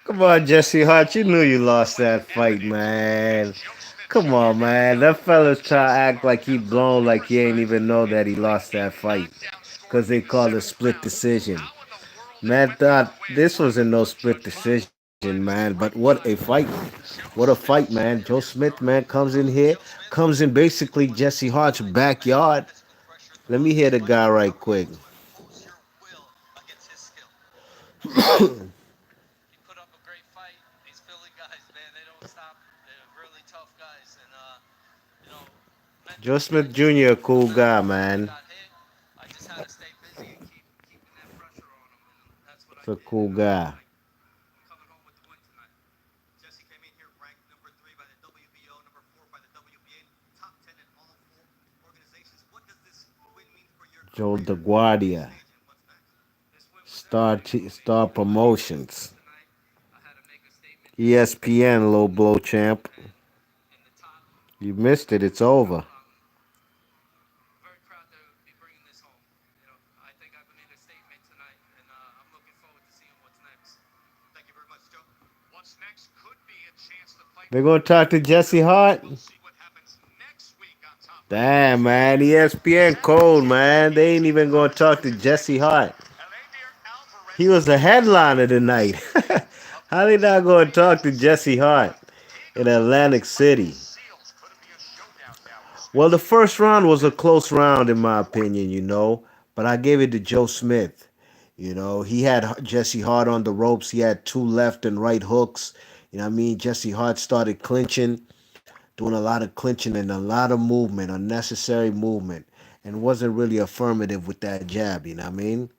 Come on, Jesse Hart. You knew you lost that fight, man. Come on, man. That fella's trying to act like he blown, like he ain't even know that he lost that fight. Because they called a split decision. Man thought this wasn't no split decision, man. But what a fight. What a fight, man. Joe Smith, man, comes in here, comes in basically Jesse Hart's backyard. Let me hear the guy right quick. Joe Smith Jr., a cool guy, man. It's a cool guy. Joe DeGuardia, Star Promotions, ESPN, low blow champ. You missed it. It's over. They're gonna talk to Jesse Hart. Damn, man, ESPN cold, man. They ain't even gonna talk to Jesse Hart. He was the headliner tonight. How they not gonna talk to Jesse Hart in Atlantic City? Well, the first round was a close round in my opinion, but I gave it to Joe Smith. He had Jesse Hart on the ropes. He had two left and right hooks. What I mean? Jesse Hart started clinching, doing a lot of clinching and a lot of movement, unnecessary movement, and wasn't really affirmative with that jab. What I mean?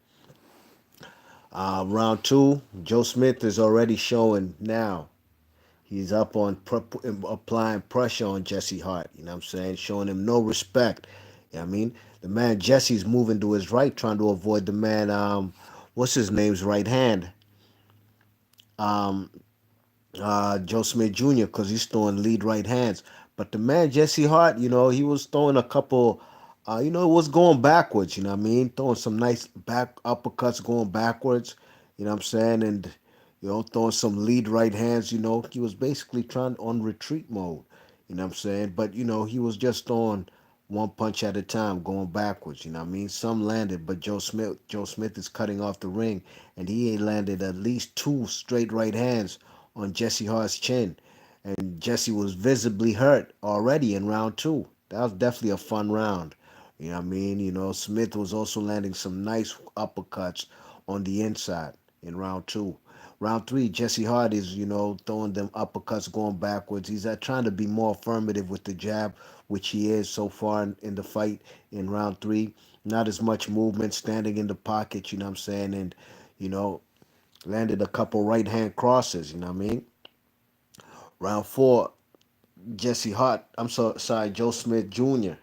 Round two, Joe Smith is already showing now. He's up on applying pressure on Jesse Hart. You know what I'm saying? Showing him no respect. You know what I mean? The man Jesse's moving to his right, trying to avoid the man, what's his name's right hand? Um, Joe Smith Jr. because he's throwing lead right hands. But the man Jesse Hart, he was throwing a couple. It was going backwards. You know what I mean? Throwing some nice back uppercuts going backwards. You know what I'm saying? And throwing some lead right hands. He was basically trying on retreat mode. You know what I'm saying? But he was just throwing one punch at a time, going backwards. You know what I mean? Some landed, but Joe Smith is cutting off the ring, and he ain't landed at least two straight right hands on Jesse Hart's chin. And Jesse was visibly hurt already in round two. That was definitely a fun round. You know what I mean? Smith was also landing some nice uppercuts on the inside in round two. Round three, Jesse Hart is, throwing them uppercuts going backwards. He's trying to be more affirmative with the jab, which he is so far in the fight in round three. Not as much movement, standing in the pocket, you know what I'm saying? And, you know, landed a couple right hand crosses, you know what I mean? Round four, Jesse Hart, sorry, Joe Smith Jr.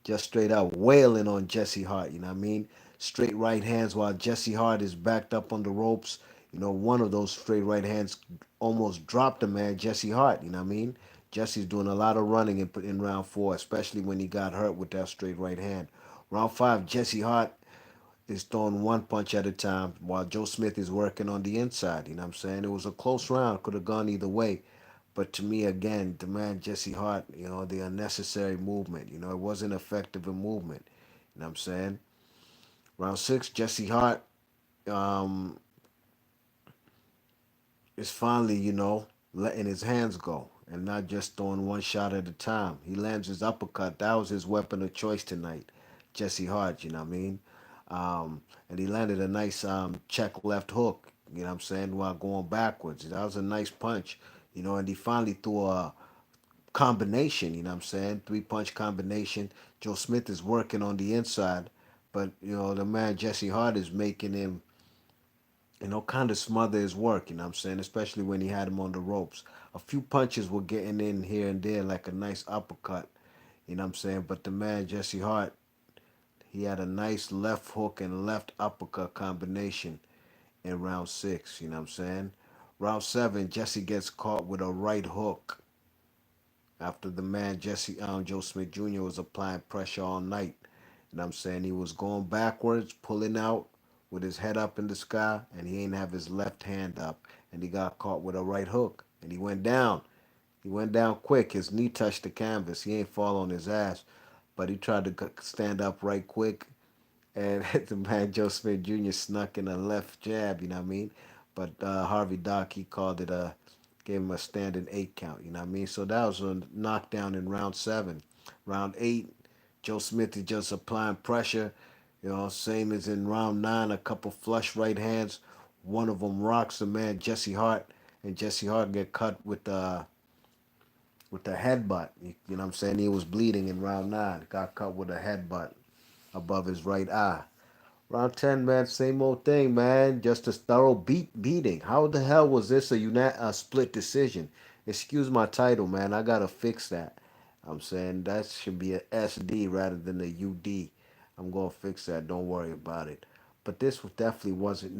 just straight out wailing on Jesse Hart, you know what I mean? Straight right hands while Jesse Hart is backed up on the ropes. One of those straight right hands almost dropped the man, Jesse Hart, you know what I mean? Jesse's doing a lot of running in round four, especially when he got hurt with that straight right hand. Round five, Jesse Hart is throwing one punch at a time while Joe Smith is working on the inside. You know what I'm saying? It was a close round, could have gone either way. But to me, again, the man Jesse Hart, the unnecessary movement, it wasn't effective in movement. You know what I'm saying? Round six, Jesse Hart um, is finally, letting his hands go and not just throwing one shot at a time. He lands his uppercut. That was his weapon of choice tonight, Jesse Hart, you know what I mean? And he landed a nice check left hook, you know what I'm saying, while going backwards. That was a nice punch, and he finally threw a combination, you know what I'm saying? Three punch combination. Joe Smith is working on the inside, but, the man Jesse Hart is making him kind of smother his work, you know what I'm saying? Especially when he had him on the ropes. A few punches were getting in here and there, like a nice uppercut, you know what I'm saying? But the man, Jesse Hart, he had a nice left hook and left uppercut combination in round six, you know what I'm saying? Round seven, Jesse gets caught with a right hook after the man, Joe Smith Jr., was applying pressure all night. You know what I'm saying? He was going backwards, pulling out, with his head up in the sky, and he ain't have his left hand up, and he got caught with a right hook, and he went down. He went down quick. His knee touched the canvas. He ain't fall on his ass, but he tried to stand up right quick, and the man Joe Smith Jr. snuck in a left jab. You know what I mean? But Harvey Dock, he called it a gave him a standing 8 count. You know what I mean? So that was a knockdown in round 7. Round 8, Joe Smith is just applying pressure. You know, same as in round 9, a couple flush right hands. One of them rocks the man Jesse Hart, and Jesse Hart get cut with the headbutt. You know what I'm saying? He was bleeding in round 9. Got cut with a headbutt above his right eye. Round 10, man, same old thing, man. Just a thorough beating. How the hell was this a split decision? Excuse my title, man. I gotta fix that. I'm saying that should be a SD rather than a UD. I'm gonna fix that. Don't worry about it. But this definitely wasn't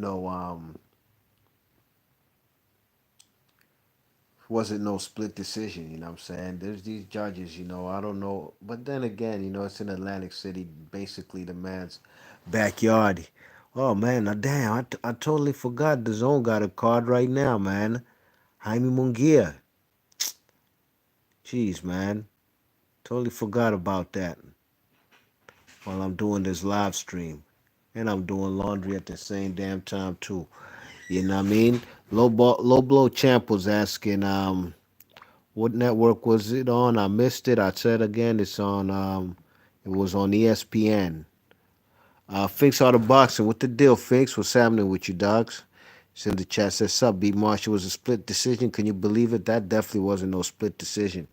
no split decision, you know what I'm saying? There's these judges, I don't know. But then again, it's in Atlantic City, basically the man's backyard. Oh, man, now, damn, I totally forgot the zone got a card right now, man. Jaime Munguia. Jeez, man. Totally forgot about that while I'm doing this live stream. And I'm doing laundry at the same damn time, too. You know what I mean? Low Blow Champ was asking, what network was it on? I missed it. I said again, it was on ESPN. Finks out of boxing. What the deal, Finks? What's happening with you, dogs? It's in the chat. Says, sup, B Marshall was a split decision. Can you believe it? That definitely wasn't no split decision.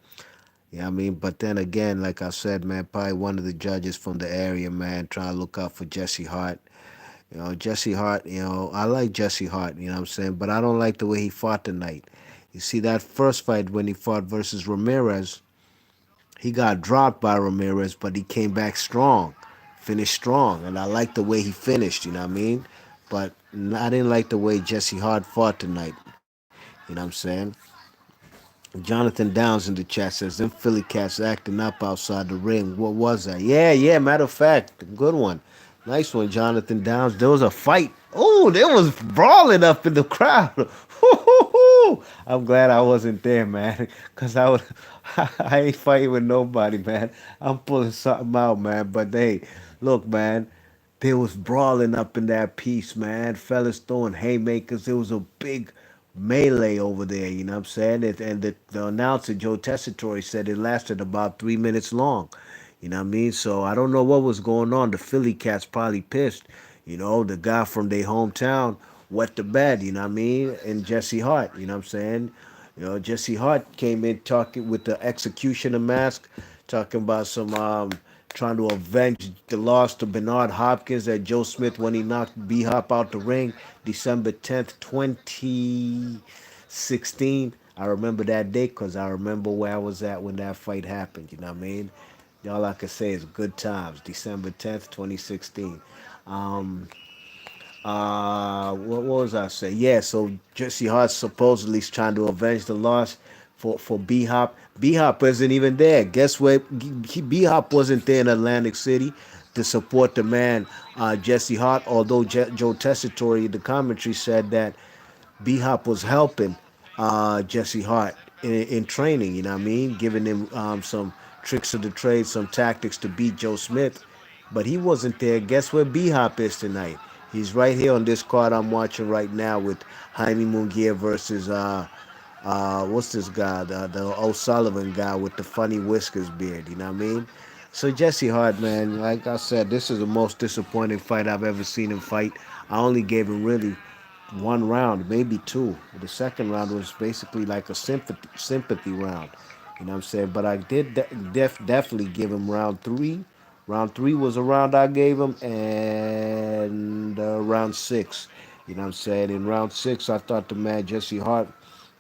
Yeah, I mean, but then again, like I said, man, probably one of the judges from the area, man, trying to look out for Jesse Hart. Jesse Hart, I like Jesse Hart, you know what I'm saying? But I don't like the way he fought tonight. You see, that first fight when he fought versus Ramirez, he got dropped by Ramirez, but he came back strong, finished strong, and I like the way he finished. You know what I mean? But I didn't like the way Jesse Hart fought tonight. You know what I'm saying? Jonathan Downs in the chat says them Philly cats acting up outside the ring. What was that? Yeah, yeah. Matter of fact, good one. Nice one, Jonathan Downs. There was a fight. Oh, there was brawling up in the crowd. I'm glad I wasn't there, man, cause I would. I ain't fighting with nobody, man. I'm pulling something out, man. But hey, look, man. There was brawling up in that piece, man. Fellas throwing haymakers. It was a big melee over there, you know what I'm saying? And the announcer, Joe Tessitore, said it lasted about 3 minutes long. You know what I mean? So I don't know what was going on. The Philly cats probably pissed. The guy from their hometown wet the bed, you know what I mean? And Jesse Hart, you know what I'm saying? Jesse Hart came in talking with the executioner mask, talking about some trying to avenge the loss to Bernard Hopkins at Joe Smith when he knocked B Hop out the ring December 10th, 2016. I remember that date because I remember where I was at when that fight happened. You know what I mean? All I can say is good times. December 10th, 2016. Um, what was I say? Yeah, so Jesse Hart supposedly is trying to avenge the loss for B Hop. B Hop isn't even there. Guess what? B Hop wasn't there in Atlantic City to support the man Jesse Hart. Although Joe Tessitore, the commentary said that B Hop was helping Jesse Hart in training, you know what I mean? Giving him some tricks of the trade, some tactics to beat Joe Smith. But he wasn't there. Guess where B Hop is tonight? He's right here on this card I'm watching right now with Jaime Munguia versus what's this guy? The O'Sullivan guy with the funny whiskers beard, you know what I mean? So Jesse Hart, man, like I said, this is the most disappointing fight I've ever seen him fight. I only gave him really one round, maybe two. The second round was basically like a sympathy round. You know what I'm saying? But I did definitely give him round three. Round three was a round I gave him, and round six. You know what I'm saying? In round six, I thought the man Jesse Hart,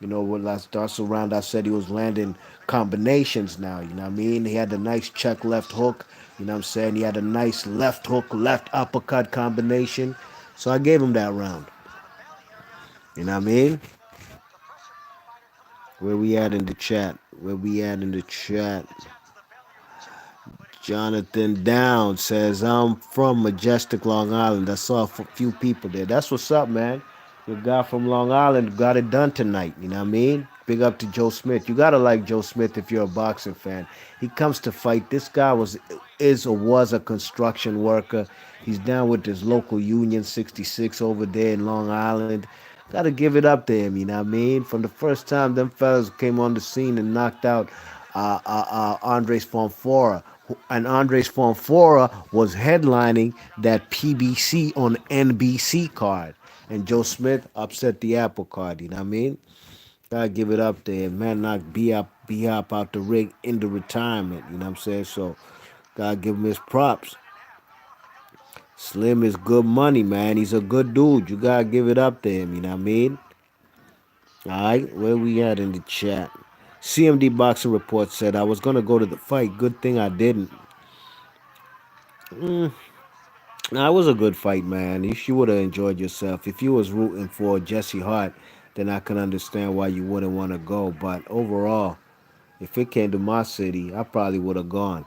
that's the round I said he was landing combinations now. You know what I mean? He had a nice check left hook. You know what I'm saying? He had a nice left hook, left uppercut combination. So I gave him that round. You know what I mean? Where we at in the chat? Where we at in the chat? Jonathan Down says, I'm from Majestic, Long Island. I saw a few people there. That's what's up, man. Your guy from Long Island got it done tonight. You know what I mean? Big up to Joe Smith. You gotta like Joe Smith if you're a boxing fan. He comes to fight. This guy is or was a construction worker. He's down with his local union 66 over there in Long Island. Gotta give it up to him, you know what I mean? From the first time them fellas came on the scene and knocked out Andres Fonfora. And Andres Fonfora was headlining that PBC on NBC card. And Joe Smith upset the apple card, you know what I mean? Gotta give it up to him. Man, knocked B-Hop out the ring into retirement, you know what I'm saying? So, gotta give him his props. Slim is good money, man. He's a good dude. You gotta give it up to him, you know what I mean? Alright, where we at in the chat? CMD Boxing Report said I was gonna go to the fight. Good thing I didn't. Nah, it was a good fight, man. You would have enjoyed yourself. If you was rooting for Jesse Hart, then I can understand why you wouldn't want to go. But overall, if it came to my city, I probably would have gone.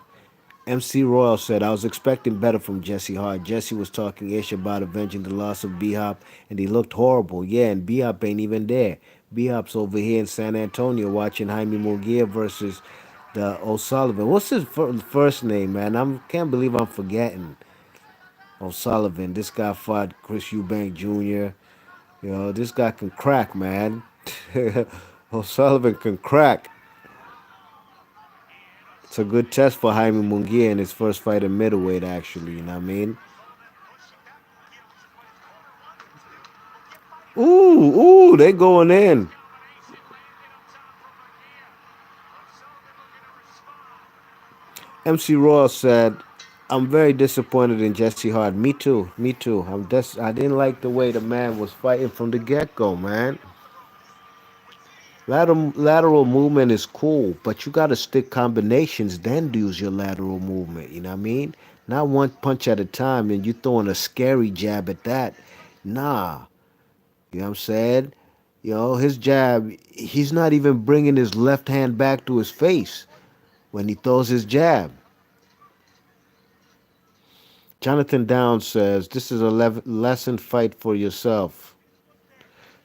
MC Royal said, I was expecting better from Jesse Hart. Jesse was talking ish about avenging the loss of B-Hop, and he looked horrible. Yeah, and B-Hop ain't even there. B-Hop's over here in San Antonio watching Jaime Munguia versus the O'Sullivan. What's his first name, man? I can't believe I'm forgetting. O'Sullivan. This guy fought Chris Eubank Jr. You know, this guy can crack, man. O'Sullivan can crack. It's a good test for Jaime Munguia in his first fight at middleweight, actually. You know what I mean? Ooh, they going in. MC Royal said, I'm very disappointed in Jesse Hart. Me too. Me too. I didn't like the way the man was fighting from the get-go, man. Lateral movement is cool, but you got to stick combinations, then use your lateral movement. You know what I mean? Not one punch at a time and you throwing a scary jab at that. Nah. You know what I'm saying? You know, his jab, he's not even bringing his left hand back to his face when he throws his jab. Jonathan Downs says, this is a lesson fight for yourself.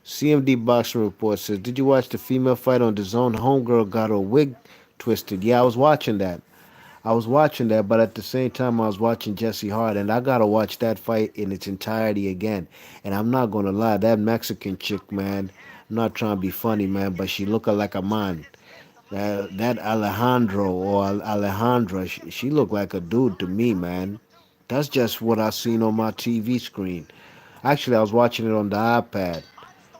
CMD Boxing Report says, did you watch the female fight on the zone? Homegirl got her wig twisted. Yeah, I was watching that. But at the same time, I was watching Jesse Hart, and I gotta watch that fight in its entirety again. And I'm not gonna lie, that Mexican chick, man, I'm not trying to be funny, man, but she looked like a man. That Alejandro or Alejandra, she looked like a dude to me, man. That's just what I seen on my TV screen. Actually, I was watching it on the iPad.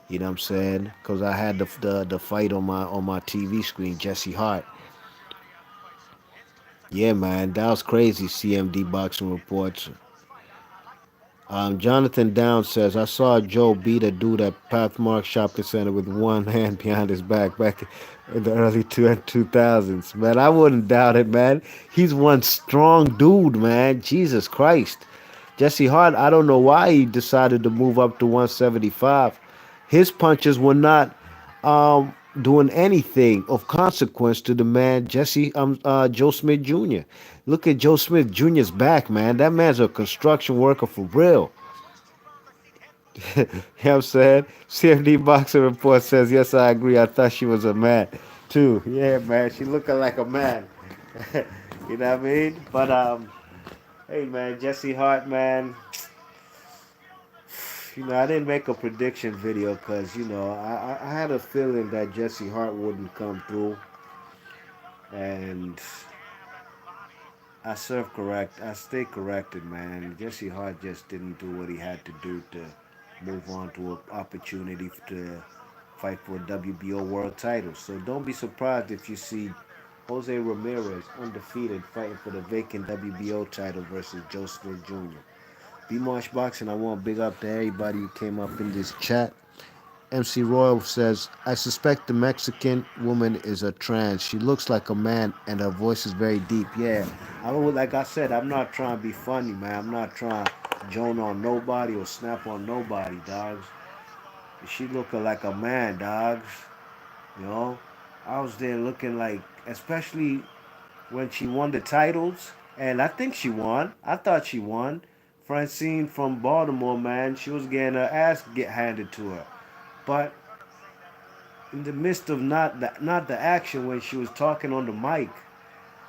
You know what I'm saying? Because I had the fight on my TV screen, Jesse Hart. Yeah, man, that was crazy. CMD Boxing Reports. Jonathan Downs says, I saw Joe beat a dude at Pathmark Shopping Center with one hand behind his back in the early 2000s. Man, I wouldn't doubt it, man. He's one strong dude, man. Jesus Christ. Jesse Hart, I don't know why he decided to move up to 175. His punches were not doing anything of consequence to the man Joe Smith Jr. Look at Joe Smith Jr.'s back, man. That man's a construction worker for real. You know what I'm saying? CFD Boxing Report says, yes, I agree. I thought she was a man, too. Yeah, man. She looking like a man. You know what I mean? But, hey, man, Jesse Hart, man. You know, I didn't make a prediction video because, you know, I had a feeling that Jesse Hart wouldn't come through. And I serve correct. I stay corrected, man. Jesse Hart just didn't do what he had to do to move on to an opportunity to fight for a WBO world title. So don't be surprised if you see Jose Ramirez undefeated fighting for the vacant WBO title versus Joe Smith Jr. B Marsh Boxing, I want to big up to everybody who came up in this chat. MC Royal says, I suspect the Mexican woman is a trans. She looks like a man and her voice is very deep. Yeah, I don't, like I said, I'm not trying to be funny, man. I'm not trying to joan on nobody or snap on nobody, dogs. She looking like a man, dogs. You know, I was there looking like, especially when she won the titles. And I think she won. I thought she won. Francine from Baltimore, man, she was getting her ass get handed to her. But in the midst of not the action when she was talking on the mic,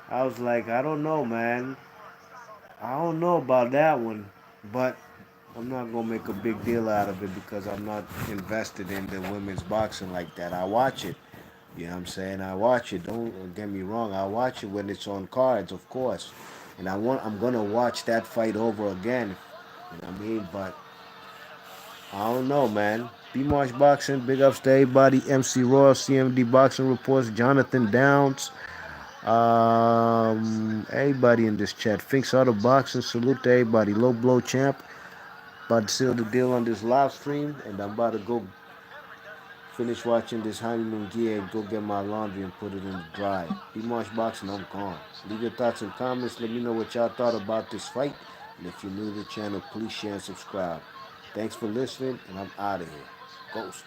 I was like, I don't know, man. I don't know about that one. But I'm not gonna make a big deal out of it because I'm not invested in the women's boxing like that. I watch it. You know what I'm saying? I watch it. Don't get me wrong. I watch it when it's on cards, of course. And I'm gonna watch that fight over again. You know what I mean? But I don't know, man. B Marsh Boxing, big ups to everybody. MC Royal, CMD Boxing Reports, Jonathan Downs, everybody in this chat. Finks Auto Boxing, salute to everybody. Low Blow Champ, about to seal the deal on this live stream, and I'm about to go finish watching this honeymoon gear and go get my laundry and put it in the dryer. B Marsh Boxing, I'm gone. Leave your thoughts and comments. Let me know what y'all thought about this fight. And if you're new to the channel, please share and subscribe. Thanks for listening, and I'm out of here. Ghost.